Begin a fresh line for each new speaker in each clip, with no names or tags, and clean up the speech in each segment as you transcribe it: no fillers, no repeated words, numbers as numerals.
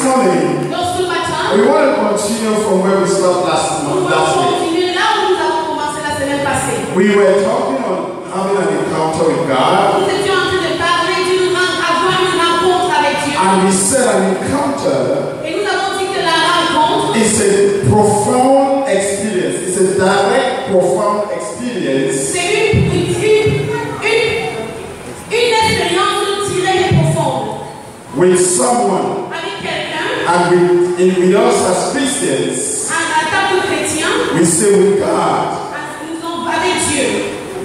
morning,
Donc ce matin,
we want to continue from where we stopped last
nous
week.
allons continuer là où nous avons commencé la semaine passée.
We were talking on having an encounter with God,
Nous étions en train de parler avoir une rencontre avec Dieu.
and we said an encounter
Et nous avons dit que la rencontre,
is a profound experience. It's a direct, profound experience
c'est une expérience directe et profonde
with someone.
avec quelqu'un,
And with us as Christians,
en tant que chrétien,
we say with God.
nous sommes avec Dieu.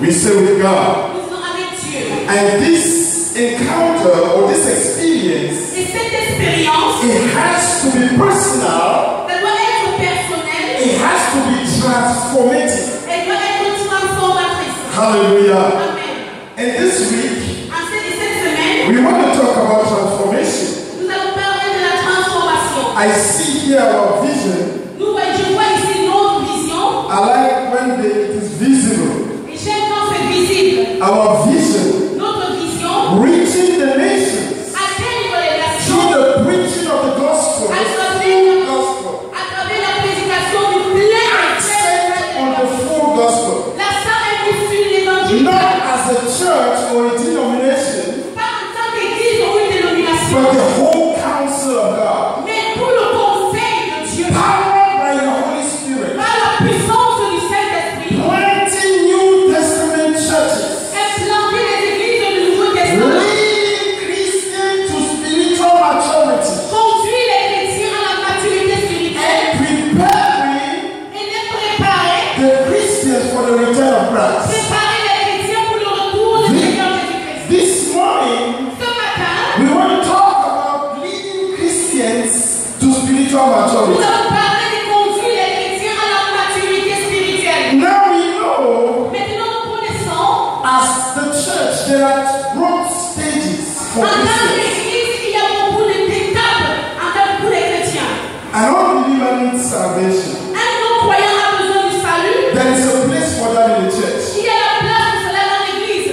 We say with God.
Nous sommes avec Dieu.
And this encounter or this experience,
Et cette expérience,
it has to be personal.
elle doit être personnelle,
It has to be transformative.
elle doit être transformatrice.
Hallelujah.
Amen.
And this week,
Cette semaine,
we want to talk about transformation.
nous allons parler de la transformation.
I see here our vision.
Je vois ici notre vision.
I like when it is visible.
Et j'aime quand c'est visible.
Our vision,
Notre vision,
reaching the nations
atteindre les
through
nations
the preaching of the gospel, the full gospel,
à travers la prédication du plein
centered on the full gospel.
La salle est sur l'évangile.
Not as a church or a denomination,
Pas en tant qu'église ou une dénomination,
but the whole counsel of God,
mais pour le conseil de Dieu,
powered by the Holy Spirit,
par la puissance du Saint-Esprit,
planting New Testament churches,
implanter les églises du Nouveau Testament,
leading Christians to spiritual maturity,
conduire les chrétiens à la maturité spirituelle
and preparing
et les préparer,
the Christians for the return of Christ.
préparer les chrétiens pour le retour du Seigneur Jésus-Christ.
This morning,
Ce matin,
we want to talk about leading Christians to spiritual
nous
maturity.
allons parler de conduire les chrétiens à la maturité spirituelle.
Now we know,
Maintenant, nous connaissons,
as the church, there are broad stages for
en tant
Christians.
qu'église, il y a beaucoup d'étapes en tant que pour les chrétiens.
An unbeliever needs salvation.
Un non-croyant a besoin du salut.
There is a place for that in the church.
Il y a la place pour cela dans l'église.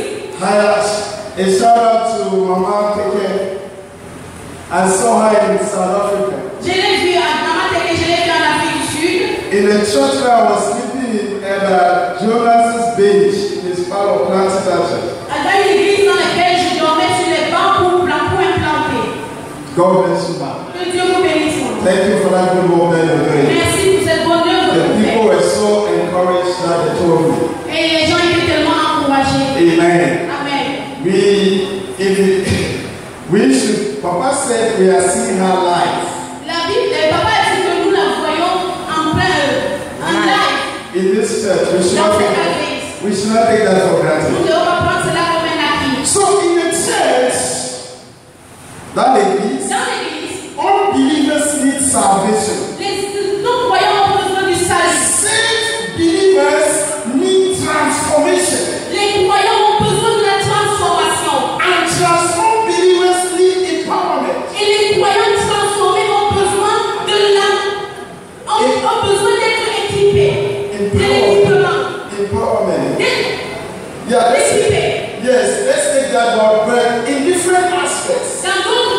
A shout out to Mama Keke. I saw her in South Africa.
Je l'ai vu à Namateke, je l'ai vu en Afrique du Sud.
In the church where I was sleeping at Jonas's bench in his parlor planted that church.
Dans une église dans laquelle je dormais sur les bancs pour implanter.
God bless you, man.
Que Dieu vous bénisse.
Thank you for that good work that you're doing.
Merci pour cette bonne œuvre que
The
vous
people
faites.
were so encouraged that they told me.
Et les gens étaient tellement encouragés.
Amen.
Amen.
We should, Papa said we are seeing her live.
La Bible, le papa a dit que nous la voyons en live.
In this church, we should not take that for
Nous
granted.
devons pas prendre cela comme un acquis.
So in the church, that is,
Dans l'église,
unbelievers need salvation.
les non-croyants ont besoin du salut.
Saved believers need transformation.
Les croyants ont besoin de la transformation.
And transformed believers need empowerment.
Et les croyants transformés ont besoin ont besoin d'être équipés. De l'équipement.
Empowerment. Yeah,
Équipés.
let's take that word, but in different aspects.
Dans d'autres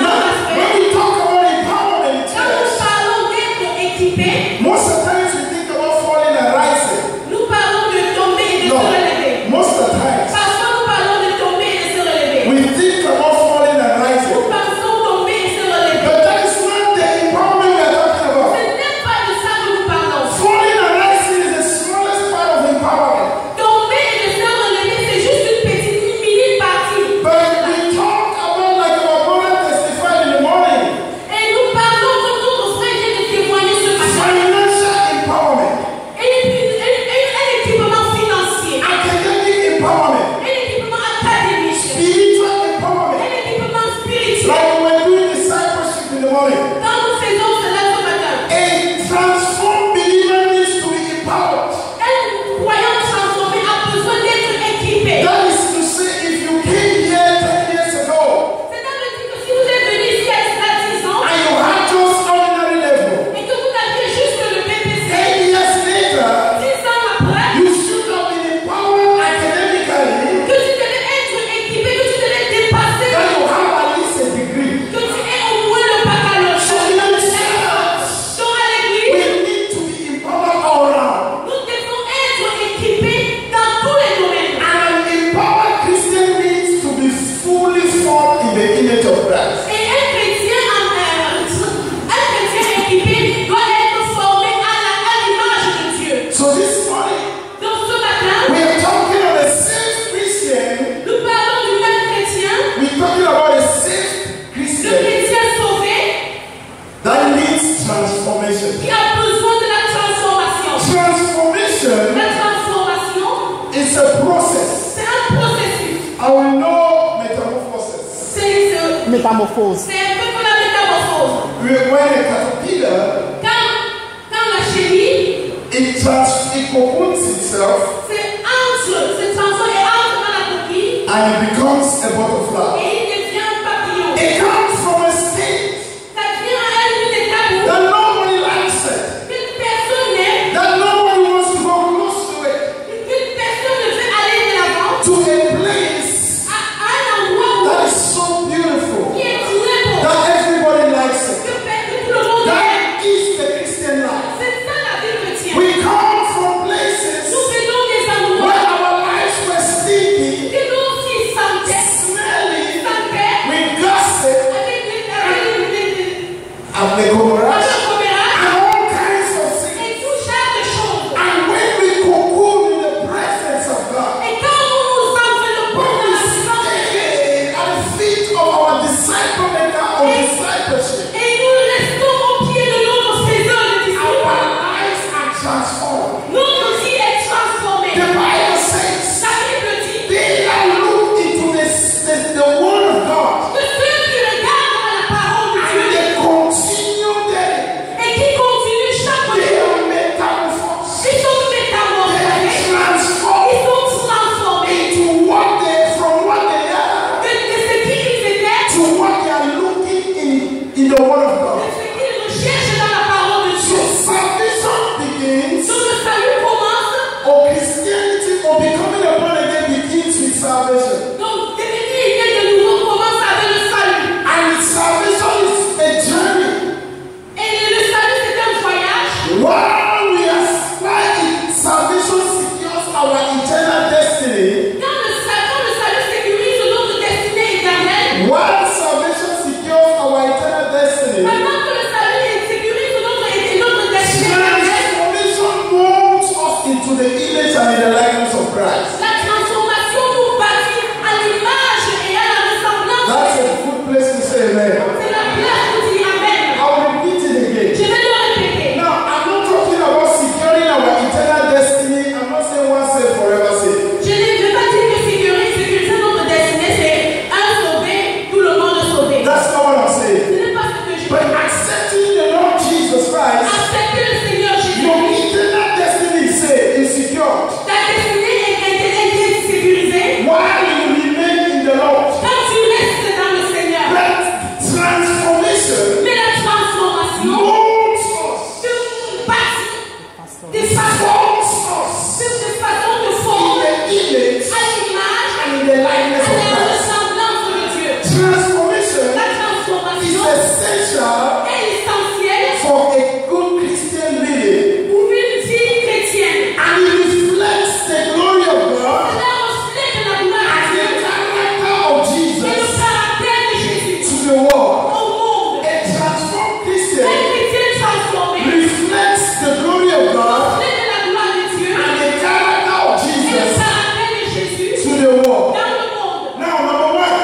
Now, when we talk about empowerment in
quand nous
church,
parlons d'être équipés,
most of the times we think about falling and rising.
nous parlons de tomber et de
No,
se relever.
most of the times
Parfois, nous parlons de tomber et de se relever.
we think about falling and rising.
Nous pensons tomber et se relever.
But that is not the empowerment we are talking about.
Ce n'est pas de ça que nous parlons.
Falling and rising is the smallest part of empowerment.
Tomber et de se relever, c'est juste une minime partie.
But we talk about like our
métamorphose.
C'est un peu comme la métamorphose.
When a caterpillar,
Quand la chenille,
it cocoons itself
c'est transforme et entre dans la coquille
and it becomes a butterfly.
et il devient un papillon.
It comes from a state
Ça devient à elle une étape
that nobody likes it,
qu'une personne n'aime,
that nobody wants to go close to it,
qu'une personne ne veut aller de l'avant,
to a place
à un endroit
that is so beautiful,
qui est très beau,
that everybody likes it.
que tout le monde aime.
That is the Christian life.
C'est ça la vie chrétienne.
We come from places
Nous venons des
where
endroits
our lives were stinky,
que nous aussi sentaient,
smelly,
sentaient
with gossip
avec les
and the Gomorrah,
commérages
and all kinds of things.
et tout genre de choses.
And when we cocoon in the presence of God,
Et quand nous nous enveloppons
when
dans
we
la présence de Dieu
stay at the feet of our disciple maker of discipleship,
et nous restons au pied de notre faiseur de disciples,
our lives are transformed.
notre vie est transformée.
The Bible says,
La Bible dit
they that look into the word of God
que ceux qui regardent à la parole de
and
Dieu
they continue there,
et qui continuent chaque
they
jour,
are metamorphosed.
ils sont
They
métamorphosés,
are
ils
transformed
sont transformés
into from what they are
de ce qu'ils étaient,
to what they are looking in the word of
de
God.
ce qu'ils recherchent dans la parole de
So
Dieu.
salvation begins,
Donc le salut commence,
or Christianity, or becoming a born again begins with salvation.
donc devenir né de nouveau commence avec le salut.
And salvation is a journey.
Et le salut c'est un voyage.
While we are like salvation secures our eternal destiny,
Quand le salut sécurise notre destinée éternelle,
while salvation secures our eternal destiny,
pendant que le salut sécurise notre destinée éternelle,
transformation molds us into the image and in the likeness of Christ.
la transformation nous bâtit à l'image et à la ressemblance.
That's a good place to say amen.
C'est la place où dit Amen.
I'll repeat it again.
Je vais le répéter.
Now, I'm not talking about securing our eternal destiny. I'm not saying once saved, forever saved.
Je ne veux pas dire que sécuriser notre destinée, c'est un sauvé, tout le monde sauvé.
That's not what I'm
Ce
saying.
n'est pas ce que je
But
veux.
accepting the Lord Jesus Christ,
Accepter le Seigneur
your
Jésus.
eternal destiny is saved, is secured.
Ta destinée est sécurisée
While you remain in the Lord.
quand tu restes dans le Seigneur.
But transformation
Mais la transformation
molds us,
te bâtit de façon de forme
in the image
à l'image
and in the
à
likeness of
la
Christ.
ressemblance de Dieu.
Transformation
La
is
transformation
essential
est essentielle
for a good Christian living,
pour une vie chrétienne.
and it reflects the glory of God
Cela reflète la gloire
and
de
the
Dieu
character of
et le
Jesus
caractère de Jésus
to the world.
au monde.
A transformed
Un
Christian
chrétien transformé
reflects the glory of God
reflète la gloire de Dieu
and the character of
et le
Jesus
caractère de Jésus
to the world.
dans le monde.
Now, number one,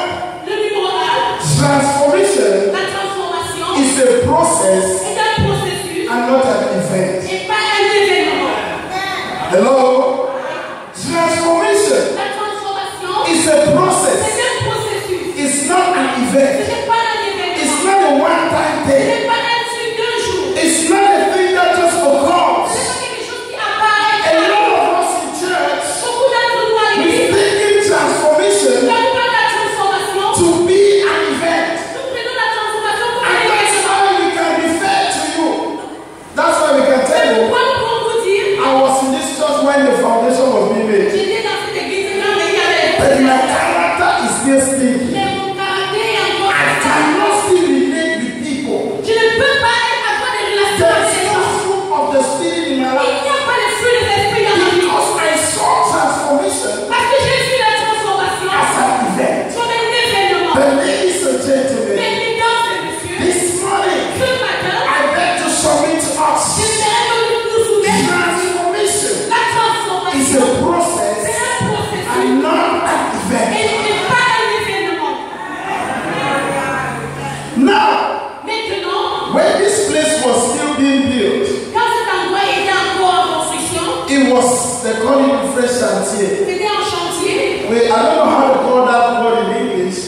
Le numéro 1,
transformation
la transformation
is a process
est un processus
and not an event.
et pas un événement.
Hello? Transformation
La transformation
is a process.
c'est un processus.
It's not an
Ce
event.
n'est pas un
It's
événement.
not a one-time
Ce
thing.
n'est pas un truc d'un jour.
It's not a thing that just
Ce
occurs.
n'est pas quelque chose qui apparaît.
A lot of us in church,
Beaucoup d'entre nous à
we
l'église,
thinking transformation
quand nous parlons de la transformation,
to be an event.
nous prenons la transformation comme
And
un
that's
événement.
why we can refer to you. That's why we can tell you.
Pourquoi nous pouvons vous dire,
I was in this church when the foundation was being made.
j'étais dans cette église quand il y avait
But my character is still stinky.
mais mon caractère est encore
I cannot still relate with people.
Je ne peux pas avoir des relations avec
There's
les
no
gens.
fruit of the spirit in my
Il
life.
n'y a pas de fruit de l'esprit dans ma vie.
Because I saw transformation
Parce que j'ai vu la transformation
as an event.
comme un événement.
But ladies and gentlemen,
Mais mesdames et messieurs,
this morning
ce matin,
I beg to submit to us.
j'aimerais que nous soumettre
Transformation
la
is
transformation.
a process
C'est un processus
and not an
et
event.
ce n'est pas un événement.
Now,
Maintenant,
when this place was still being built,
quand cet endroit était encore en construction,
it was the calling fresh chantier.
c'était en chantier.
Wait, I don't know how to call that word in English.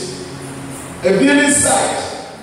A building site.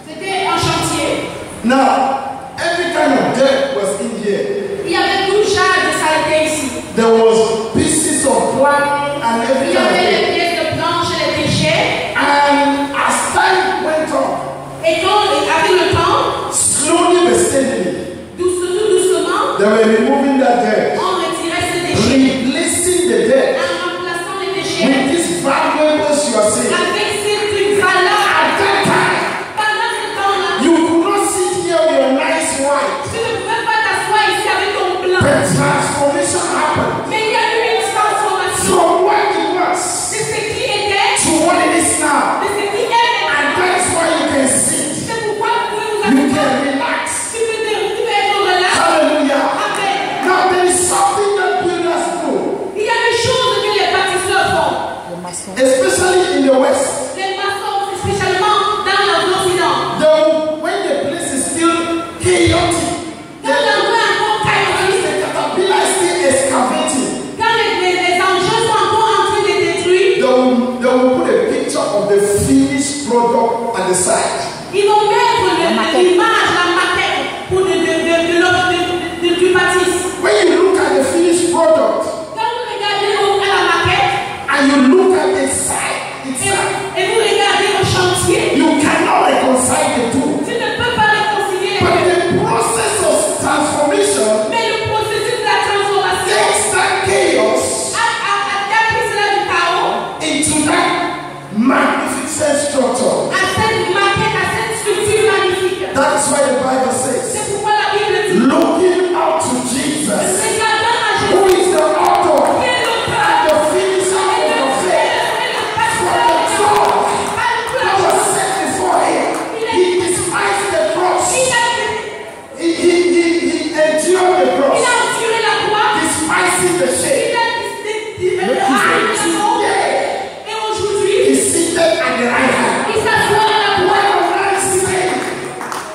C'était un chantier.
Now, every kind of dirt was in here.
Il y avait tout genre de saleté ici.
There was pieces of plank and
Il
every
y
kind of
avait
thing.
les pièces de planche et les déchets.
And as time went on,
Et quand, avec le temps,
slowly but steadily,
doucement,
they were removing that dirt,
on retirait ces déchets.
replacing the dirt
En remplaçant les déchets
with these valuables you are seeing.
avec ces trucs valables.
At that time,
Pendant ce temps-là,
you could not sit here with your nice white.
tu ne pouvais pas t'asseoir ici avec ton blanc.
The transformation happened
Mais il y a eu une transformation
from what it was
de ce qui était,
to what it is now.
de ce qui est
And
maintenant.
that is why you can sit.
C'est pourquoi vous pouvez vous
You
asseoir.
can relax.
Tu peux être relax.
Hallelujah.
Amen.
Now there is something that builders do,
Il y a des choses que les bâtisseurs font.
especially in the West.
Les maçons, spécialement dans l'Occident.
Though when the place is still chaotic,
Quand l'endroit est encore chaotique,
the caterpillar is still excavating.
quand les engins sont encore en train de détruire,
They will put a picture of the finished product at the side.
ils vont mettre l'image, la maquette pour du bâtisse.
When you look at the finished product
Quand vous regardez la maquette
and you look at the side itself,
et vous regardez au chantier,
you cannot reconcile the two.
tu ne peux pas réconcilier les
But
deux.
the process of transformation
Mais le processus de la transformation
takes that chaos
a pris cela du chaos
into that magnificent structure.
à cette maquette, à cette structure magnifique.
That is why the Bible says,
C'est pourquoi la Bible dit,
looking up to Jesus,
regardant à
who
Jésus,
is the author
qui est l'auteur
and the finisher
et
of
le
your faith.
et le
From
pasteur
the throne
à
that was set before him, he despised the cross. He endured the
il
cross,
a enduré la croix,
despising the shame.
et aujourd'hui,
He's seated at the right hand.
il s'assoit à la croix.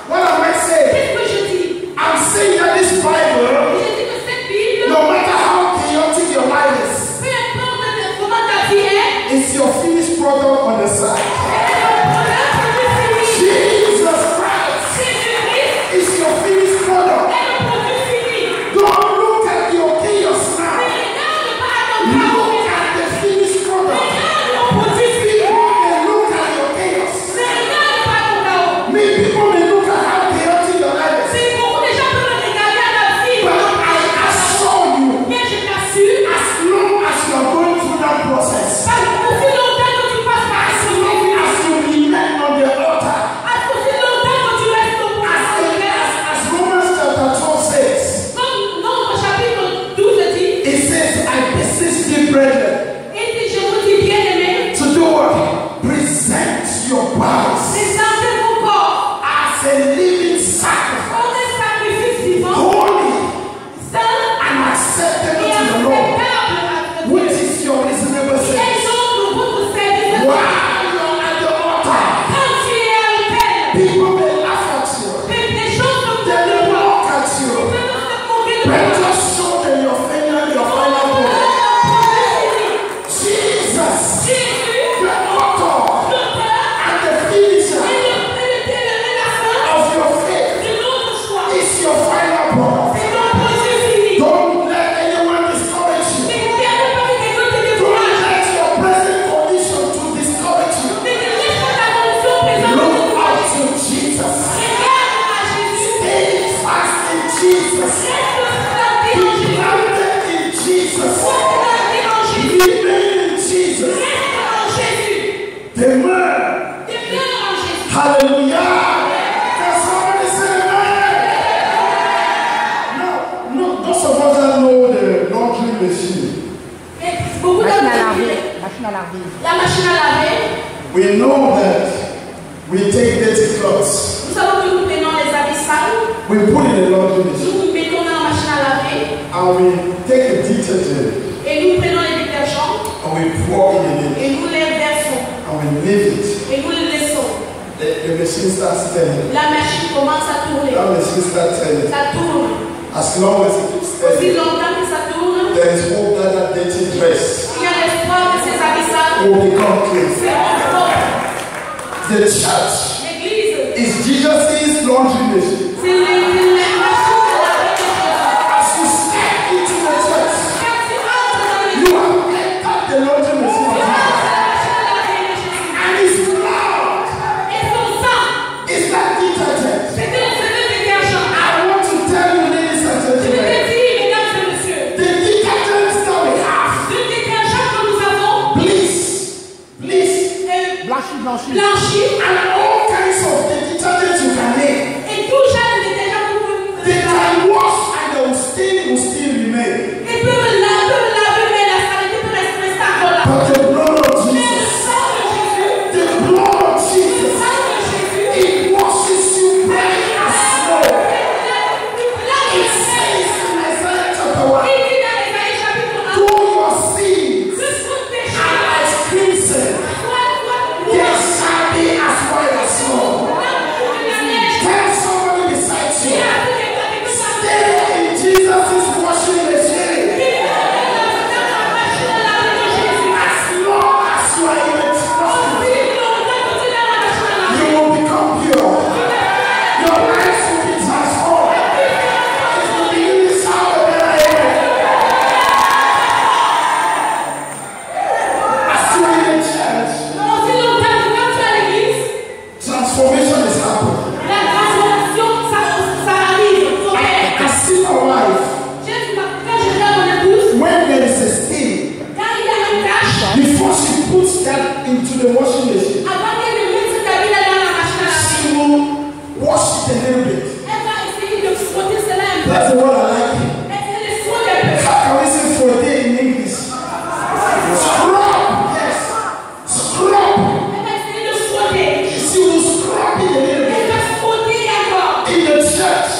What am I saying?
Qu'est-ce que je dis?
I'm saying that this Bible,
Je dis que cette Bible,
no matter how chaotic your life is,
peu importe comment ta vie est,
it's your finished product on the side.
c'est
Jesus Christ is your finished product.
le produit fini.
Don't look at your chaos now.
Mais regarde pas à ton chaos,
Look at the finished product.
regarde ton produit fini.
People may look at your chaos.
Mais regarde pas ton chaos.
People may look at how chaotic your life is.
C'est beaucoup de gens peuvent regarder à la vie.
But I assure you,
Mais je t'assure,
as long as you are going through that process,
aussi longtemps que tu passes par
as
ce
long
moment,
as you remain on the altar,
aussi longtemps que tu restes au point.
as Romans chapter 12 says,
Comme Nombre chapitre 12 dit,
it says, I beseech thee, brethren,
et si je vous dis bien aimé,
to do what? Present your bodies
présentez vos corps
as a living sacrifice,
comme un sacrifice vivant,
holy
saint
and acceptable
et
to the Lord,
acceptable à Dieu.
which is your reasonable
Et
service.
donc, votre service,
While you're at the altar,
quand tu es à l'autel,
people may laugh at you,
des choses comme
they may mock at you,
peuvent se moquer de
but
toi.
just show them your final product. Jesus, the author and the finisher of your faith, is your final product. Don't let anyone discourage you. Don't let your present condition to discourage you. Look up to Jesus. Stay fast in Jesus. Be planted in Jesus. Remain in Jesus. Amen. Hallelujah. Can somebody say amen? No, those of us that know the laundry machine,
La machine à laver,
we know that we take dirty clothes,
nous savons que nous prenons les habits sales,
we put in the laundry machine,
nous mettons dans la machine à laver
and we take the detergent
et nous prenons les détergents
and we pour it in it,
et nous les versons
and we leave it.
et nous les laissons.
The machine starts turning.
La machine commence à tourner.
That machine starts turning.
Ça tourne.
As long as it keeps
Aussi
turning,
longtemps que ça tourne,
there is hope that that dirty dress
il y a l'espoir que ces habits sales
will become clean.
seront propres.
The church laundry machine.
C'est les machines à laver des choses.
As you step into the church,
Quand tu entres dans les
you have entered the laundry machine of Jesus. And it's loud.
et son sang,
It's like detergent.
c'est le détergent.
I want to tell you, ladies and
Je vais
gentlemen,
te dire, mesdames et messieurs,
the detergents that we have,
le détergent que nous avons
please,
blanchi
and all kinds of the detergents you can make.
et tout genre de détergent que vous
They
pouvez
can wash and the stain will still remain.
et peut laver, mais la saleté peut rester encore là.
But the blood of
Mais le
Jesus,
sang de Jésus,
the blood of
le
Jesus,
sang de Jésus,
it washes you bright as snow. It
il
says in Isaiah chapter 1,
dit dans Ésaïe chapitre 1,
though your sins
que son péché
are as crimson,
soit
they shall be as white as snow. Tell somebody beside you, stay in Jesus' washing machine. As long as you are in the trust, you will become pure. Your life will be transformed. It will be in the sound of the amen. As you are in the church, transformation is happening. I see my wife. When there is a stain, before she puts that into the washing machine, she will wash it a little bit. That's the word I like. How can we say for a day in English? Scrub, yes. Scrub. She will scrub it a little bit. In the church,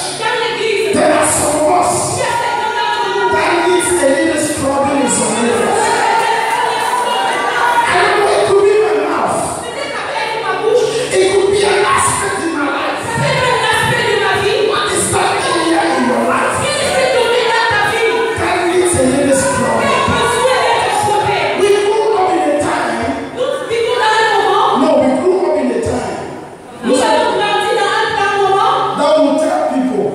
there are some of us that needs a little scrubbing in some areas. I don't know, it could be my mouth. It could be an aspect in my life. What is that area in your life that needs a little scrubbing? We grew up in a time. No, we grew up in a time that will tell people,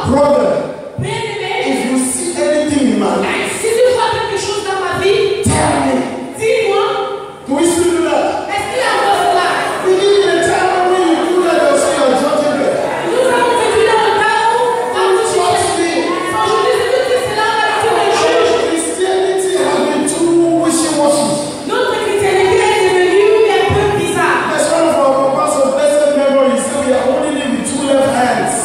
brother, if you see anything in my life,
Si tu vois quelque chose dans ma vie,
tell me.
dis-moi,
Do we still do that?
est-ce qu'il y a encore cela?
We live in a time when you do that, they'll say you're judging them.
Nous avons vécu dans le temps où, quand tu aujourd'hui, c'est que c'est là où tu es juge.
Christianity has been too wishy-washy.
Notre chrétienté est devenue un peu bizarre.
That's one of our papas of blessed memory. He said we are holding it with two left hands.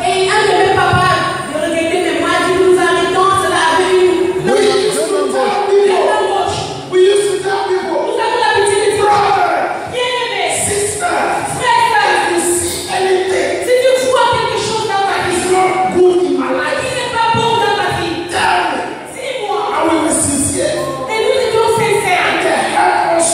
Et un de mes papas, je regrettais, mais moi, dit nous arrêtons cela avec une
We used to tell people,
main gauche.
we used to tell people,
Nous avons l'habitude de dire,
brother,
bien-aimé,
sister,
frère,
if you see anything
si tu vois quelque chose dans ma
that is
vie,
not good in my life,
qui n'est pas bon dans ma vie,
tell me.
dis-moi.
And we were sincere.
Et nous étions sincères.
And they help us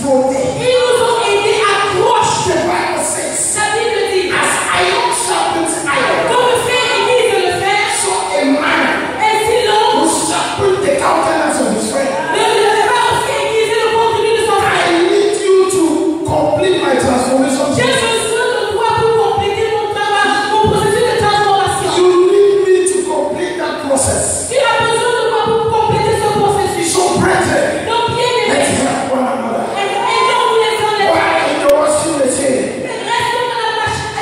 from there.
Ils nous ont aidés à croire.
The Bible says,
La Bible dit,
as iron sharpens iron,
comme le fer aiguise le fer,
so a man
ainsi l'homme
will sharpen the countenance of his friend.
ne va aussi aiguiser le contenu de son
I
frère.
need you to complete my transformation.
J'ai besoin de toi pour compléter mon travail, mon processus de transformation.
You need me to complete that process.
Tu as besoin de moi pour compléter ce processus.
So, brethren,
Donc, bien aimé,
let's help one another.
aidons-nous les uns les autres.
Why in the washing machine?
Restons dans la machine,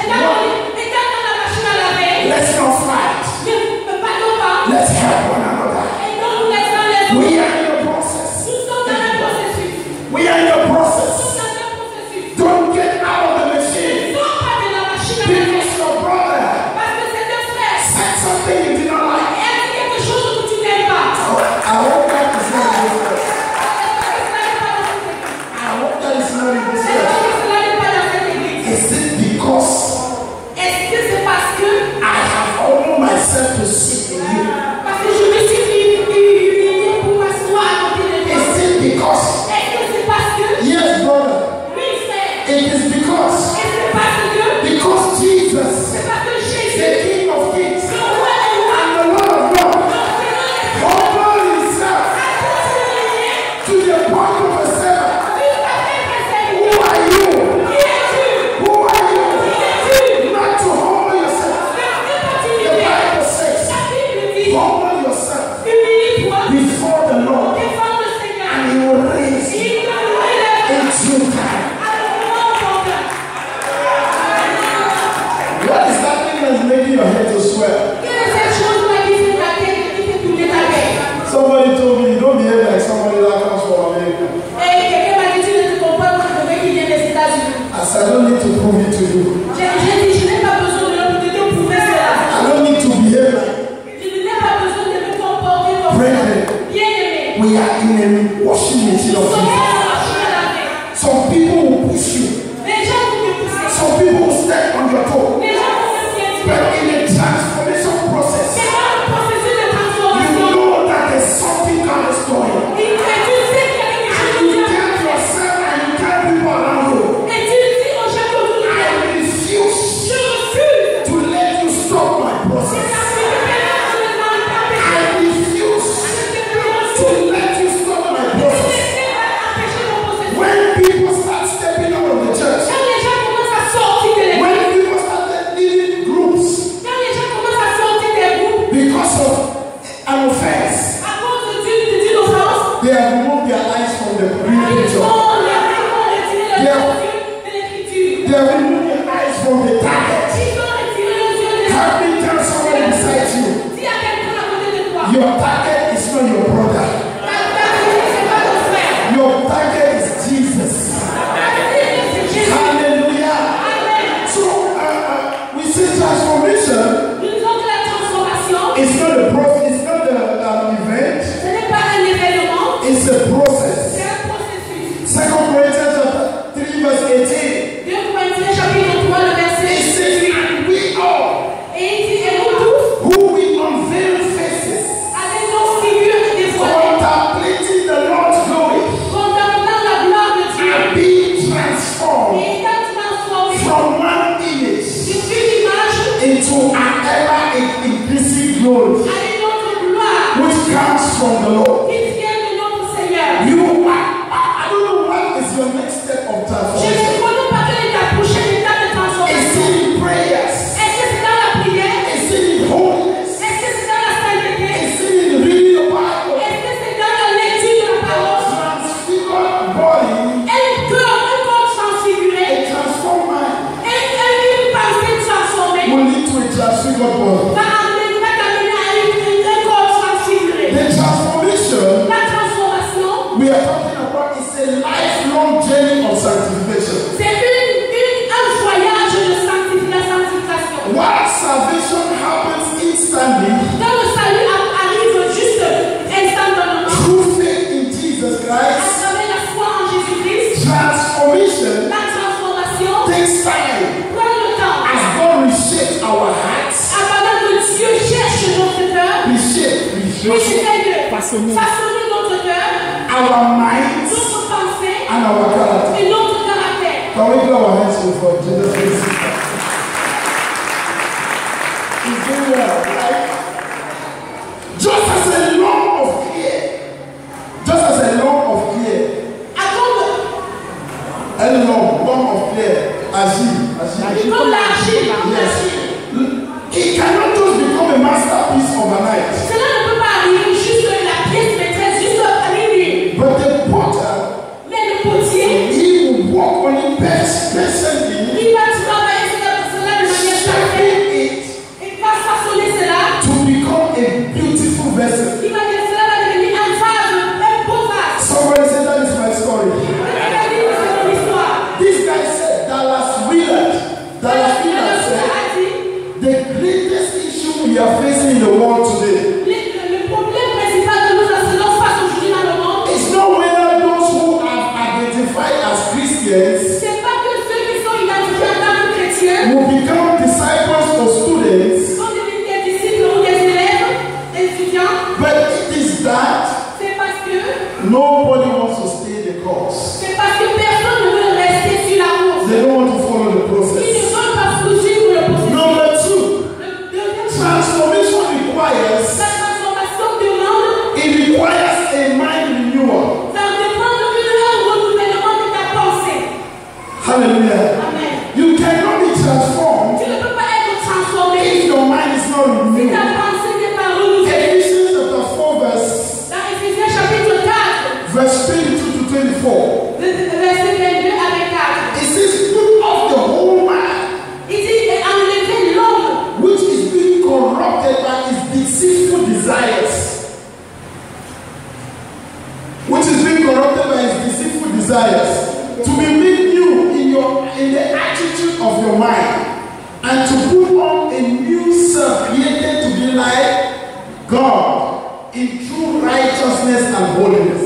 étant dans la machine à laver.
Let's not fight.
Ne battons pas.
Let's help one another.
Aidons-nous les uns les autres.
We are in the process.
Nous sommes dans le processus.
We are in the
Nous
process.
sommes dans le processus.
Don't get out of the machine
Sors pas de la machine à laver.
because your brother
Parce que c'est un frère.
said something you did not like.
Et elle dit quelque chose que tu n'aimes pas.
I hope that is not in this church. I hope that is not in this church. Is it because
Est-ce que c'est parce que
I have humbled myself to sit in you?
je me suis humilié pour m'asseoir à côté de toi?
Is it because?
Est-ce que c'est parce que
Yes, brother.
oui, frère?
It is because.
Est-ce que c'est parce que
Because Jesus,
c'est parce que Jésus,
the King of Kings
le roi des rois,
and the Lord of Lords, humbled himself to the point of a servant who I don't need to prove it to you.
J'ai dit, je n'ai pas besoin de te prouver cela.
I don't need to behave like.
Je n'ai pas besoin de me comporter comme ça.
Brethren,
Bien-aimé.
we are in a washing machine of Jesus. Some people will push you.
Les gens vont te pousser.
Some people will step on your toe.
Les gens vont te piétiner.
But in a transformation process,
C'est dans le processus de
you
transformation.
know that there's something that is going on.
Et tu sais qu'il y a quelque chose
You
qui
tell yourself and you tell people around you,
et tu dis aux gens autour de toi,
I refuse
je refuse.
to let you stop my process. I refuse to let you stop my process. When people start stepping out of the church, when people start leading groups because of an offense, they have removed their eyes from the real picture. They have removed their eyes from the target. Help me tell somebody beside you, your target is not your brother. Your target is Jesus. Hallelujah. So we say transformation. It's not a process. It's not an event. It's a process. 2 Corinthians 3 verse 18. It says, and we all who with unveiled faces, contemplating the Lord's glory, are being transformed from one image into an ever increasing glory, which comes from the Lord. You are, I don't know what is your next step of transformation. Is it in prayers? Is it in holiness? Is it in reading the Bible? Transfigured body, a transformed mind will lead to a transfigured body. The transformation we are talking about is a lifelong journey of sanctification. While salvation happens instantly through faith in Jesus Christ, transformation takes time as God reshapes our hearts,
Façonner notre cœur,
our minds,
notre pensée
and our character.
et notre caractère.
Can we clap our hands before Jesus? He's doing well, right? Just as a lump of clay, a lump of clay, agile.
Comme l'argile.
Yes. It cannot just become a masterpiece overnight.
Cela ne peut pas arriver juste la pièce maîtresse, juste à minuit.
But the potter,
Mais le potier,
he will work on it patiently,
il va travailler sur cela de manière parfaite. Il va façonner cela.
To become a beautiful vessel.
Il va dire cela va devenir un vase, un beau vase.
Somebody said that is my story.
C'est mon histoire.
This guy said, Dallas Willard said, the greatest issue we are facing in the world today
Le problème principal que nous faisons face aujourd'hui dans le monde,
is not whether those who have identified as Christians
c'est pas que ceux qui sont identifiés en tant que chrétiens
will become disciples or students,
sont devenus des disciples ou des élèves, des étudiants.
but it is that
C'est parce que
nobody wants to stay the course.
personne ne veut rester sur la course.
They don't want to follow the
Ils ne
process.
veulent pas suivre le processus.
Number two,
Le deuxième chose,
transformation requires,
la transformation demande
it requires a mind renewal.
un renouvellement de ta pensée.
Hallelujah.
Amen.
You cannot be transformed
Tu ne peux pas être transformé
if your mind is not
si
renewed.
ta pensée n'est pas renouvelée.
Ephesians chapter 4 verse
Dans Éphésiens chapitre 4,
verse 22 to 24.
verset 22 à 24,
It says, put off the whole man,
il dit enlevez l'homme
which is being corrupted by his deceitful desires. Which is being corrupted by his deceitful desires. To be made new in your in the attitude of your mind and to put on a new self created to be like God in true righteousness and holiness.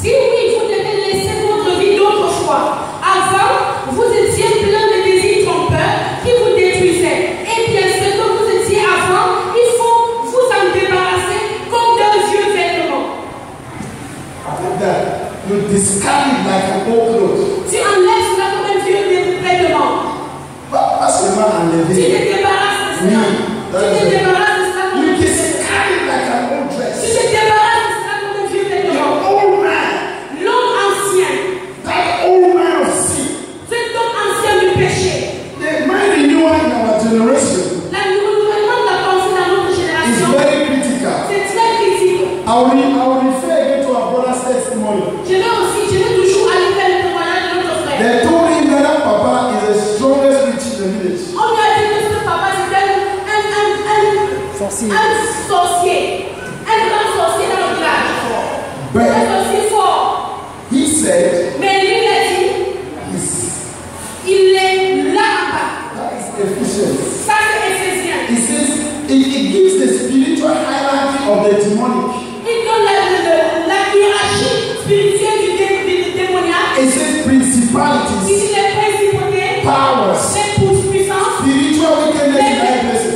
Si oui, vous devez laisser votre vie d'autrefois. Avant, vous étiez plein de désirs trompeurs qui vous détruisaient. Et bien, ce que vous étiez avant, il faut vous en débarrasser comme d'un vieux vêtement.
After that, you discard it like an old clothes.
Tu enlèves cela comme un vieux vêtement.
Pas seulement enlever.
Tu te débarrasses de cela. Tu te débarrasses de cela comme un
You
vieux
discard it like an old
Tu
dress.
te débarrasses de cela comme un vieux vêtement.
Your old man,
L'homme ancien,
that old man of sin.
cet homme ancien du péché.
The mind renewal in our generation
Le renouvellement de la pensée dans notre
is
génération,
very critical.
c'est très critique.
I will refer again to our brother's testimony.
Je vais toujours aller faire le témoignage de notre frère.
They told him that Papa is the strongest witch in the village.
On lui a dit que ce papa c'était
Sorcier.
un sorcier, un grand sorcier dans le village.
But
Un sorcier fort.
he said,
Mais lui il a dit, il est là en bas.
that is Ephesians.
Ça c'est Éphésiens.
He says it gives the spiritual hierarchy of the demonic.
Il donne la hiérarchie spirituelle du démoniaque.
It says
Il
principalities,
dit les principautés,
powers,
les puissances,
spiritual wickedness in high places.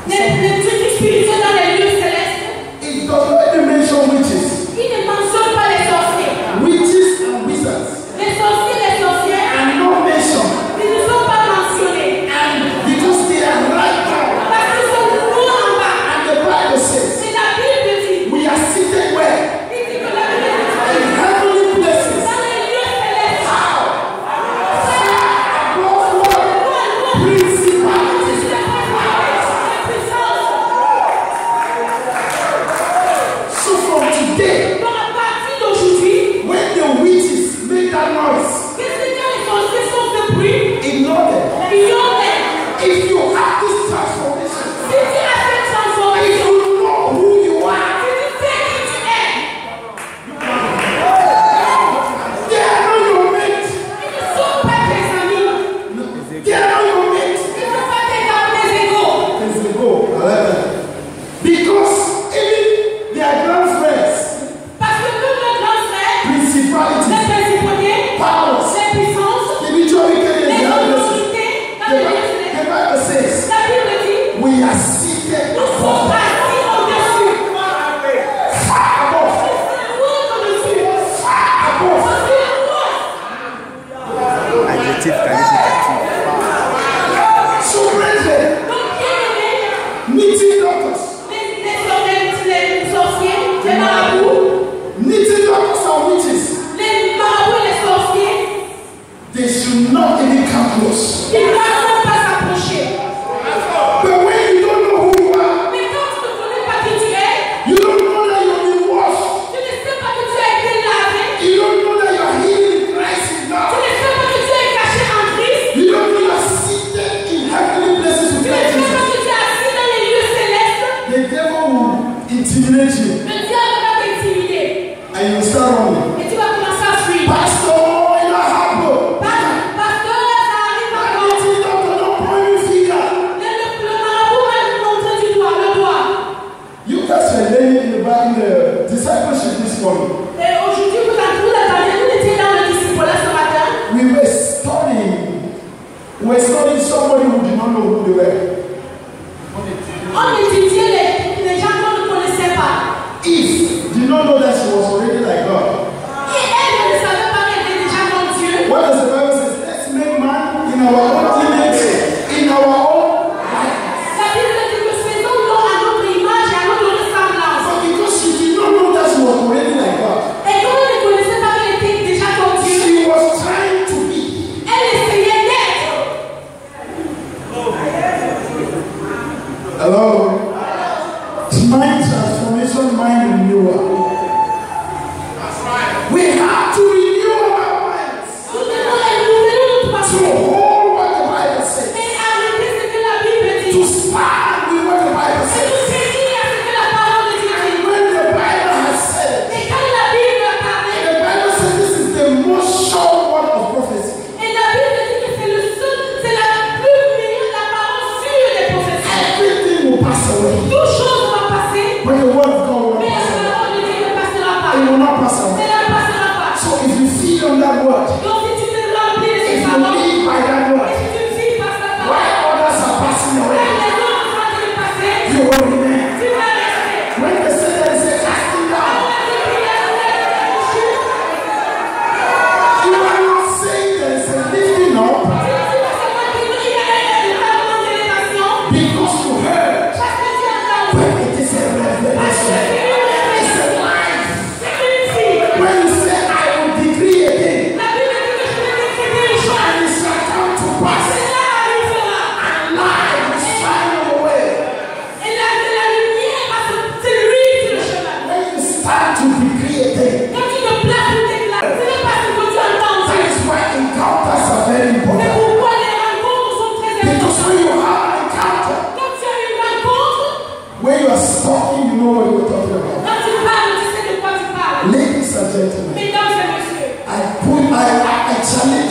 les trucs spirituels dans les lieux célestes.
It does not even mention witches.
Il ne mentionne pas les sorciers.
Witches and wizards
Les sorciers,
are not mentioned.
ils ne sont pas mentionnés.
And because they are right now,
Parce qu'ils sont loin en bas.
and the Bible says,
C'est la Bible dit.
we are seated where?
Il dit que la Bible dit
In heavenly places.
dans les lieux célestes.
Above what? Principalities. So from today,
Donc à partir d'aujourd'hui,
when the witches make that noise,
qu'est-ce que quand les sorciers font ce bruit?
ignore them.
Ignorez.
If you have this transformation,
Si tu as cette
if
transformation,
you know who you are,
si tu sais qui tu es,
they are not your mate.
ils ne sont pas tes amis.
They are not your mate.
Ils ne sont pas tes égaux.
Let's go. I like that. Because even their grand friends,
Parce que tous nos grands frères, les
principalities,
principautés,
powers,
les puissances,
spiritual wickedness
les
in high places.
autorités, dans les lieux célestes,
The Bible says,
la Bible dit,
we are seated
nous sommes
above.
assis au-dessus.
Far above.
C'est loin au-dessus.
Far above.
C'est loin.
Adjectif qualificatif.
So brethren,
Donc, bien-aimés,
meeting doctors,
les sorciers, les marabouts,
meeting doctors and witches,
les marabouts et les sorciers,
they should not even come close.
ils ne doivent pas s'approcher.
But when you don't know who you are,
Mais quand tu ne connais pas qui tu es,
you don't know that you've been washed,
tu ne sais pas que tu as été lavé,
you don't know that your healing Christ is
tu
now,
ne sais pas que tu es caché en Christ,
you don't know you are seated in heavenly places with
tu ne sais
Jesus.
pas que tu es assis dans les lieux célestes,
The devil will intimidate you
le diable va t'intimider
and you start running.
et tu vas commencer à fuir.
Pastor, you are happy.
Pasteur, ça arrive encore.
Meeting doctor, don't point your finger.
Le marabout va nous montrer du doigt, le doigt.
You guys were learning about the discipleship this morning.
Et aujourd'hui, vous étiez dans le disciple ce matin.
We were studying somebody who did not know who they were.
On étudiait les gens qu'on ne connaissait pas.
Eve did not know that she was already like God.
Et elle ne savait pas qu'elle était déjà comme Dieu.
What does the Bible say? Let's make man in our own image, in our own likeness.
La Bible dit que faisons l'homme à notre image et à notre ressemblance.
So because she did not know that she was already like God,
Et comme elle ne connaissait pas qu'elle était déjà comme Dieu,
she was trying to be.
elle essayait d'être.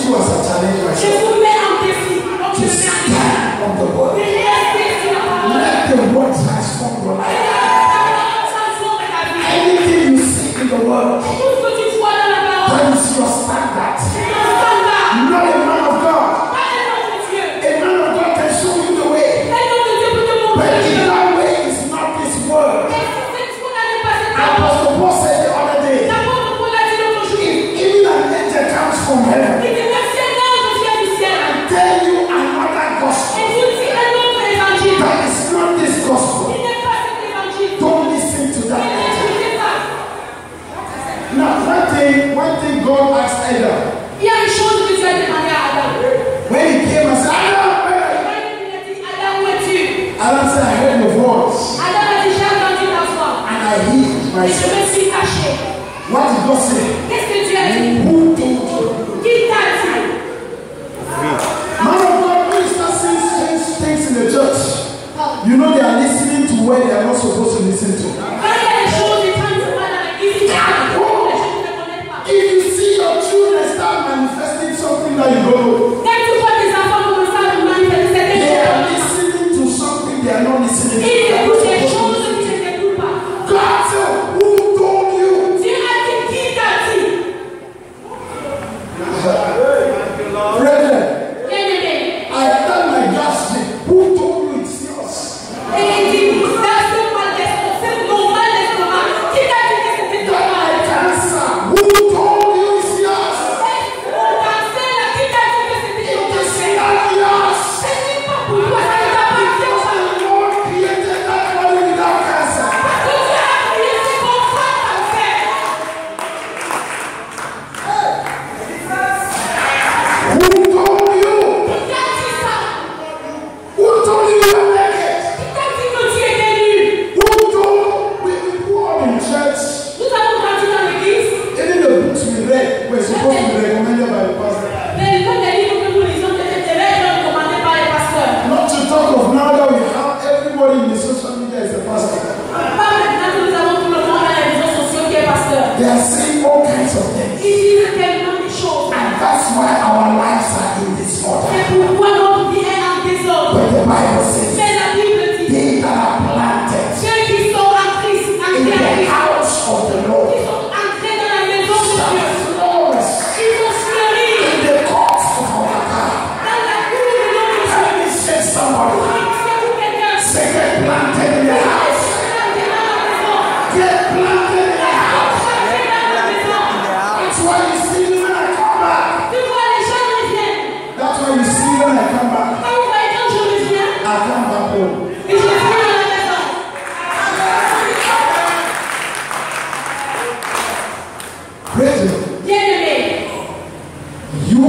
you as a challenge
Je
myself.
vous mets en défi. Donc je
To
mets en défi.
stand on the word.
De rester sur la parole.
Let the word transform your
Et
life.
la parole transforme ta vie.
Anything you see in the word,
Tout ce que tu vois dans la parole,
that is your standard.
c'est ton standard.
Not a man of God.
Pas un homme de Dieu.
A man of God can show you the way.
Un homme de Dieu peut te
But
montrer le
in
chemin.
that way is not this word.
Et si cette fois n'allait pas cette parole,
Apostle Paul said the other day,
l'apôtre Paul a dit l'autre jour,
if even an angel comes from heaven,
il dit même si un ange vient du ciel,
tell you another gospel,
et vous dit un autre évangile,
that is not this gospel,
il n'est pas cet évangile.
don't listen to
Ne
that angel.
l'écoutez pas.
Now, one thing God asked Adam,
Il y a une chose que Dieu a demandé à Adam.
when he came and said, Adam, where are you?
Quand il a dit, Adam, où es-tu?
Adam said, I heard your voice,
Adam a dit, j'ai entendu ta voix.
and I hid
Et je
myself.
me suis caché.
What did God say?
Qu'est-ce que Dieu a dit?
Who told you?
Qui t'a dit?
Man of God, when you start seeing strange things in the church, you know they are listening to where they are not supposed to listen to.
Quand il y a des choses étrangement dans l'église, il y a des choses que je ne connais pas.
If you see your children start manifesting something that you don't know,
Quand tu vois tes enfants commencer à manifester des
they are
choses,
listening to something they are not listening to.
ils écoutent des choses qu'ils ne t'écoutent pas.
God said, who told you?
Dieu a dit, qui t'a dit?
Brethren,
Bien-aimé.
I have done my job. Who told you it's yours?
Et il dit, dans ce mal d'estomac, c'est mon mal d'estomac. Qui t'a dit que c'était ton
That
mal?
my cancer. Who told you it's yours?
Mon cancer, là, qui t'a dit que c'était ton
It is
cancer?
not yours.
Ce n'est pas pour toi, ça ne t'appartient pas.
The Lord created that body without cancer.
Parce que Dieu a créé ce qu'on croit cancer.
Who told you?
Qui t'a dit ça?
Who told you you are naked?
Qui t'a dit que tu étais nu?
Who told we grew up in church?
Nous avons grandi dans l'église.
Even the books we read were supposed to be recommended by the pastor.
Mais quand les livres que nous lisons, c'était des règles recommandées par les pasteurs.
Not to talk of now that we have everybody in the social media is a pastor.
Pas maintenant que nous avons tout le monde dans les réseaux sociaux qui est pasteur.
They are saying all kinds of things.
Ils disent tellement de choses.
And that's why our lives are in disorder.
C'est pourquoi notre vie est en désordre.
But the Bible says,
Mais la Bible dit,
they that are planted
ceux qui sont en Christ,
in
ancrés en
the
Christ,
house of the Lord
qui sont ancrés dans la maison de
shall
Dieu,
flourish
ils vont fleurir
in the courts of our God.
dans la cour de notre Dieu.
Let me say somebody,
C'est pour quelqu'un
say get planted in the house.
ancré dans la maison,
Get planted in the house.
ancré dans la maison.
That's why you see me when I come back.
Tu vois, les gens reviennent.
That's why you see me when I come back.
Quand vous voyez quand je reviens,
I come back home.
et je viens à la maison.
Brethren,
Bien-aimé,
you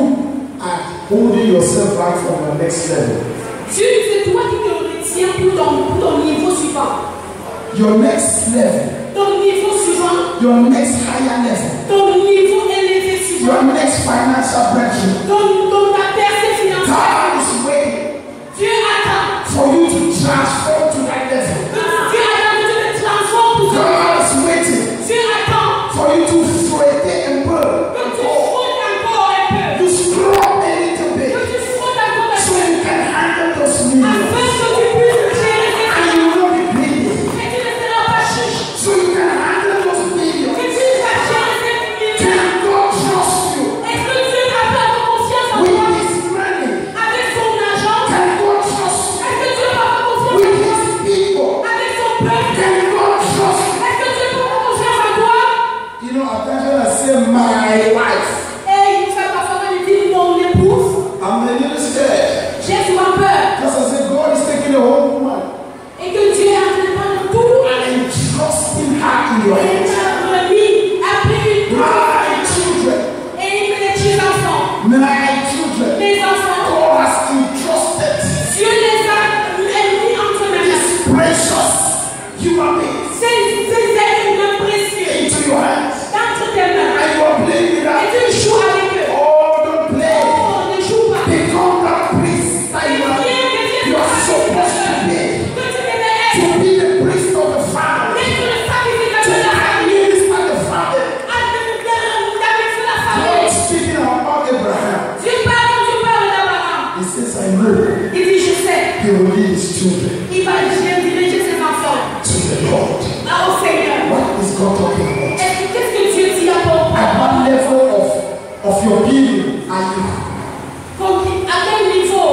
are holding yourself back from the next level.
Dieu, c'est toi qui te retiens pour ton niveau suivant.
Your next level.
Ton niveau suivant,
Your next higher level.
ton niveau élevé suivant,
Your next financial breakthrough.
ta percée financière.
God is waiting
Dieu attend.
for you to transform to that level.
Dieu attend que tu te transformes pour ça.
God is waiting
Dieu attend
for you to fouetter un peu.
que tu frottes encore un peu.
You scrub a little
Que
bit
tu frottes encore un
so
peu.
you can handle those
Afin
millions.
que tu puisses gérer ces
And you will not be greedy.
et tu ne seras pas chiche.
So you can handle those
Que
millions.
tu vas gérer ces millions.
Can God trust you
Est-ce que Dieu va faire confiance en
with
toi
his money?
avec son argent?
Can God trust you
Est-ce que Dieu va faire confiance en
with
toi
his people?
avec son peuple?
Can God trust you?
Est-ce que Dieu peut faire confiance en toi?
You know, attention, I say my wife.
Et il fait parfois quand il dit mon épouse,
I'm a little scared.
j'ai souvent peur.
Because I said God is taking a whole woman
Et que Dieu est en train de prendre tout
and trusting her in your
et
hands.
m'a remis, a pris une
My children,
et il me dit les enfants,
my children,
mes enfants,
God has entrusted
Dieu les a mis entre mes mains.
these precious human beings
Ces êtres précieux
into your hands.
entre tes mains.
And you are playing with
Et
that.
tu joues avec eux.
Oh, don't play.
Oh, ne joue pas.
Become that priest that you are supposed to be.
Que tu devais être.
To be the priest of the family.
D'être le sacrificateur
To
de la famille.
minister the family.
D'habiter la
God
famille.
speaking about Abraham. level are you?
À quel niveau?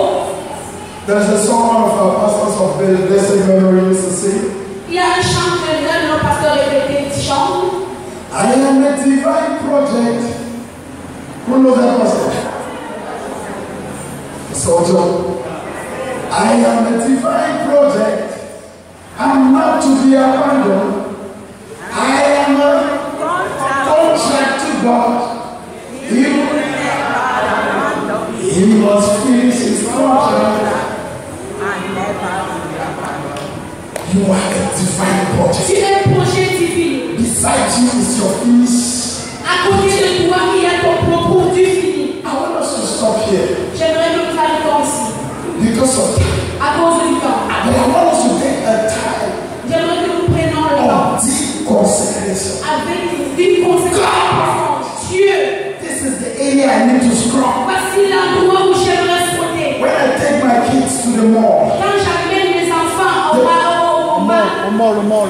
There's a song one of our pastors of blessed memory used to sing.
Il y a un chant que l'un de nos pasteurs répétait, chante.
I am a divine project. Who knows that pastor? Soldier. I am a divine project. I'm not to be abandoned. I am a contract to God. He must finish his contract. You are a divine project.
Tu es un projet divin.
Beside you is your finish.
À côté de toi, il y a ton produit fini.
I want us to stop here
J'aimerais que nous arrêtions ici.
because of time.
À cause du temps.
But I want us to take a time
J'aimerais que nous prenions le temps
of deep consecration.
avec une conséquence. Dieu,
This is the area I need to scrub.
voici l'endroit où j'aimerais sauter.
When I take my kids to the mall,
Quand j'amène mes enfants au mall,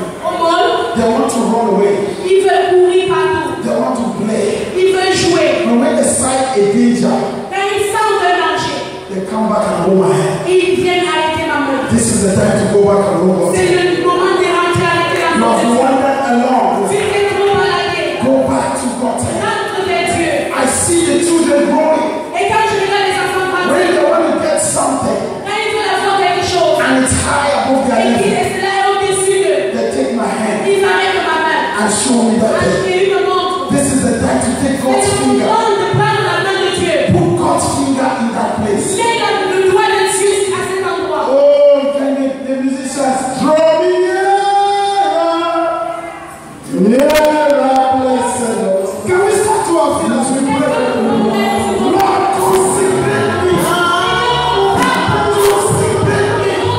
they want to run away.
ils veulent courir partout.
They want to play.
Ils veulent jouer.
But when they sight a danger,
Quand ils sentent un danger,
they come back and hold my hand.
ils viennent arrêter ma main.
This is the time to go back and hold God.
C'est le moment de rentrer arrêter la
You
main.
have wandered along.
Tu t'es trop baladé.
Go back to God.
Rentre vers Dieu.
I see the children growing